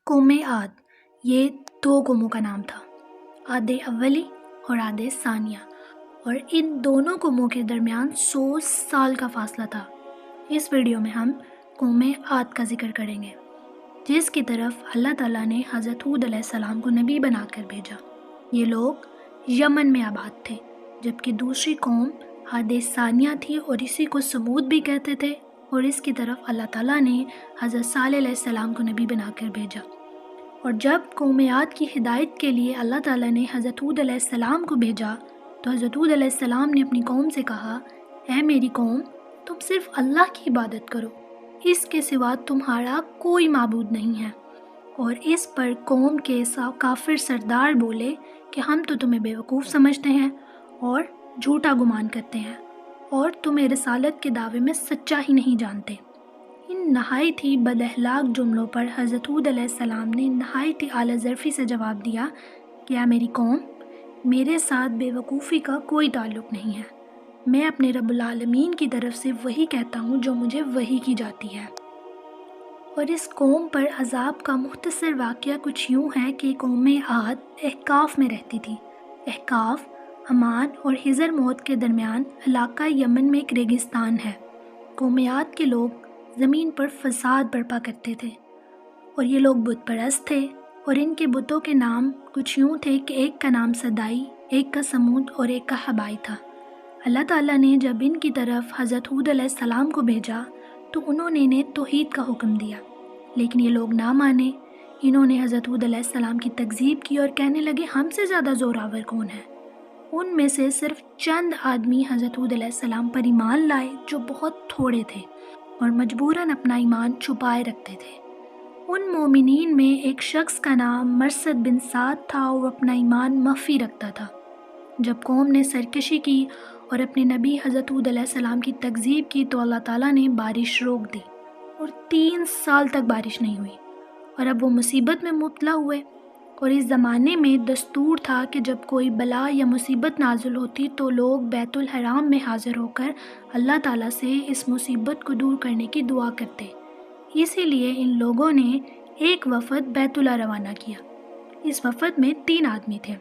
قوم عاد یہ دو قوموں کا نام تھا، عاد اولی اور عاد ثانیہ، اور ان دونوں قوموں کے درمیان 100 سال کا فاصلہ تھا۔ اس ویڈیو میں ہم قوم عاد کا ذکر کریں گے، جس کی طرف اللہ تعالیٰ نے حضرت ہود علیہ السلام کو نبی بنا کر بھیجا۔ یہ لوگ یمن میں آباد تھے، جبکہ دوسری قوم عاد ثانیہ تھی اور اسی کو سمود بھی کہتے تھے، اور اس کی طرف اللہ تعالیٰ نے حضرت صالح علیہ السلام کو نبی بنا کر بھیجا۔ اور جب قوم عاد کی ہدایت کے لیے اللہ تعالیٰ نے حضرت ہود علیہ السلام کو بھیجا تو حضرت ہود علیہ السلام نے اپنی قوم سے کہا، اے میری قوم، تم صرف اللہ کی عبادت کرو، اس کے سوا تمہارا کوئی معبود نہیں ہے۔ اور اس پر قوم کے کافر سردار بولے کہ ہم تو تمہیں بیوقوف سمجھتے ہیں اور جھوٹا گمان کرتے ہیں، اور تمہیں رسالت کے دعوے میں سچا ہی نہیں جانتے۔ ان نہایت ہی بد اخلاق جملوں پر حضرت ہود علیہ السلام نے نہایت ہی اعلیٰ ظرفی سے جواب دیا کہ اے میری قوم، میرے ساتھ بے وقوفی کا کوئی تعلق نہیں ہے۔ میں اپنے رب العالمین کی طرف سے وہی کہتا ہوں جو مجھے وحی کی جاتی ہے۔ اور اس قوم پر عذاب کا مختصر واقعہ کچھ یوں ہے کہ قوم عاد احقاف میں رہتی تھی۔ احقاف عمان اور حضر موت کے درمیان علاقہ یمن میں ایک ریگستان ہے۔ قوم عاد کے لوگ زمین پر فساد برپا کرتے تھے، اور یہ لوگ بت پرست تھے، اور ان کے بتوں کے نام کچھ یوں تھے کہ ایک کا نام صدائی، ایک کا سمود اور ایک کا حبائی تھا۔ اللہ تعالیٰ نے جب ان کی طرف حضرت ہود علیہ السلام کو بھیجا تو انہوں نے انہیں توحید کا حکم دیا، لیکن یہ لوگ نہ مانے۔ انہوں نے حضرت ہود علیہ السلام کی تکذیب کی اور کہنے لگے، ہم سے زیادہ زوراور کون ہے؟ ان میں سے صرف چند آدمی حضرت ہود علیہ السلام پر ایمان لائے جو بہت تھوڑے تھے اور مجبوراً اپنا ایمان چھپائے رکھتے تھے۔ ان مومنین میں ایک شخص کا نام مرثد بن سعد تھا، اور وہ اپنا ایمان مخفی رکھتا تھا۔ جب قوم نے سرکشی کی اور اپنے نبی حضرت ہود علیہ السلام کی تکذیب کی تو اللہ تعالیٰ نے بارش روک دی، اور 3 سال تک بارش نہیں ہوئی، اور اب وہ مصیبت میں مبتلا ہوئے۔ اور اس زمانے میں دستور تھا کہ جب کوئی بلا یا مصیبت نازل ہوتی تو لوگ بیت الحرام میں حاضر ہو کر اللہ تعالیٰ سے اس مصیبت کو دور کرنے کی دعا کرتے۔ اسی لیے ان لوگوں نے ایک وفد بیت اللہ روانہ کیا۔ اس وفد میں 3 آدمی تھے،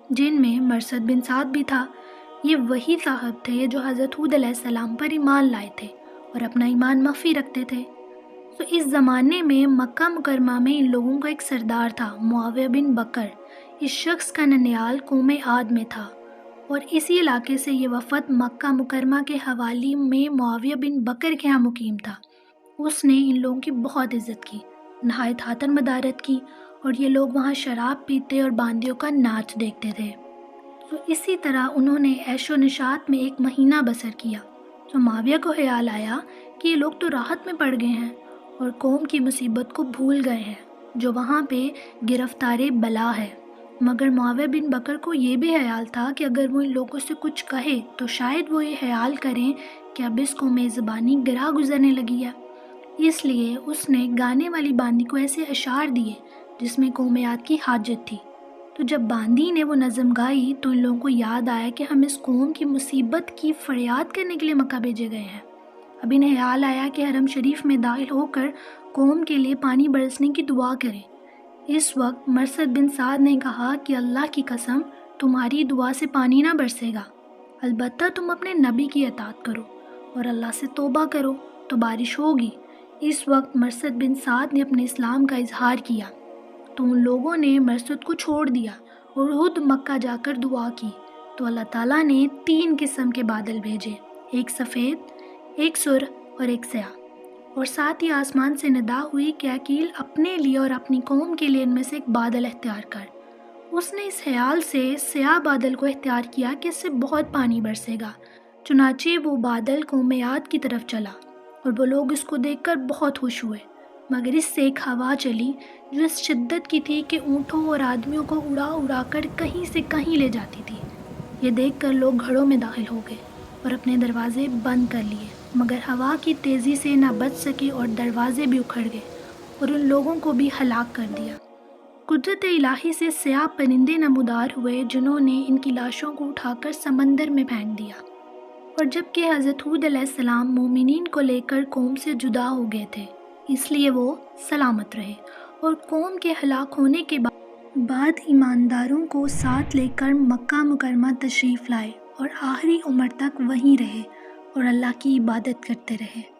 جن میں مرثد بن سعد بھی تھا۔ یہ وہی صاحب تھے جو حضرت ہود علیہ السلام پر ایمان لائے تھے اور اپنا ایمان مخفی رکھتے تھے۔ تو اس زمانے میں مکہ مکرمہ میں ان لوگوں کا ایک سردار تھا، معاویہ بن بکر۔ اس شخص کا ننیال قوم عاد میں تھا، اور اسی علاقے سے یہ وفد مکہ مکرمہ کے حوالی میں معاویہ بن بکر کے ہاں مقیم تھا۔ اس نے ان لوگوں کی بہت عزت کی، نہایت خاطر مدارت کی، اور یہ لوگ وہاں شراب پیتے اور باندیوں کا ناچ دیکھتے تھے۔ تو اسی طرح انہوں نے عیش و نشاط میں 1 مہینہ بسر کیا۔ تو معاویہ کو خیال آیا کہ یہ لوگ تو راحت میں پڑ گئے ہیں اور قوم کی مصیبت کو بھول گئے ہیں جو وہاں پہ گرفتار بلا ہے۔ مگر معاویہ بن بکر کو یہ بھی خیال تھا کہ اگر وہ ان لوگوں سے کچھ کہے تو شاید وہ یہ خیال کریں کہ اب اس کو میزبانی گراہ گزرنے لگی ہے۔ اس لیے اس نے گانے والی باندی کو ایسے اشعار دیے جس میں قوم عاد کی حاجت تھی۔ تو جب باندی نے وہ نظم گائی تو ان لوگوں کو یاد آیا کہ ہم اس قوم کی مصیبت کی فریاد کرنے کے لیے مکہ بھیجے گئے ہیں۔ اب انہیں خیال آیا کہ حرم شریف میں داخل ہو کر قوم کے لیے پانی برسنے کی دعا کریں۔ اس وقت مرثد بن سعد نے کہا کہ اللہ کی قسم، تمہاری دعا سے پانی نہ برسے گا، البتہ تم اپنے نبی کی اطاعت کرو اور اللہ سے توبہ کرو تو بارش ہوگی۔ اس وقت مرثد بن سعد نے اپنے اسلام کا اظہار کیا تو ان لوگوں نے مرثد کو چھوڑ دیا اور خود مکہ جا کر دعا کی۔ تو اللہ تعالیٰ نے 3 قسم کے بادل بھیجے، ایک سفید، ایک سرخ اور ایک سیاہ، اور ساتھ ہی آسمان سے ندا ہوئی کہ عقیل اپنے لیے اور اپنی قوم کے لیے ان میں سے ایک بادل اختیار کر۔ اس نے اس خیال سے سیاہ بادل کو اختیار کیا کہ اس سے بہت پانی برسے گا۔ چنانچہ وہ بادل قوم عاد کی طرف چلا اور وہ لوگ اس کو دیکھ کر بہت خوش ہوئے، مگر اس سے ایک ہوا چلی جو اس شدت کی تھی کہ اونٹوں اور آدمیوں کو اڑا اڑا کر کہیں سے کہیں لے جاتی تھی۔ یہ دیکھ کر لوگ گھروں میں داخل ہو گئے اور اپنے دروازے بند کر لیے، مگر ہوا کی تیزی سے نہ بچ سکے اور دروازے بھی اکھڑ گئے اور ان لوگوں کو بھی ہلاک کر دیا۔ قدرت الہی سے سیاہ پرندے نمودار ہوئے جنہوں نے ان کی لاشوں کو اٹھا کر سمندر میں پھینک دیا۔ اور جب کہ حضرت ہود علیہ السلام مومنین کو لے کر قوم سے جدا ہو گئے تھے، اس لیے وہ سلامت رہے اور قوم کے ہلاک ہونے کے بعد ایمانداروں کو ساتھ لے کر مکہ مکرمہ تشریف لائے اور آخری عمر تک وہیں رہے اور اللہ کی عبادت کرتے رہے۔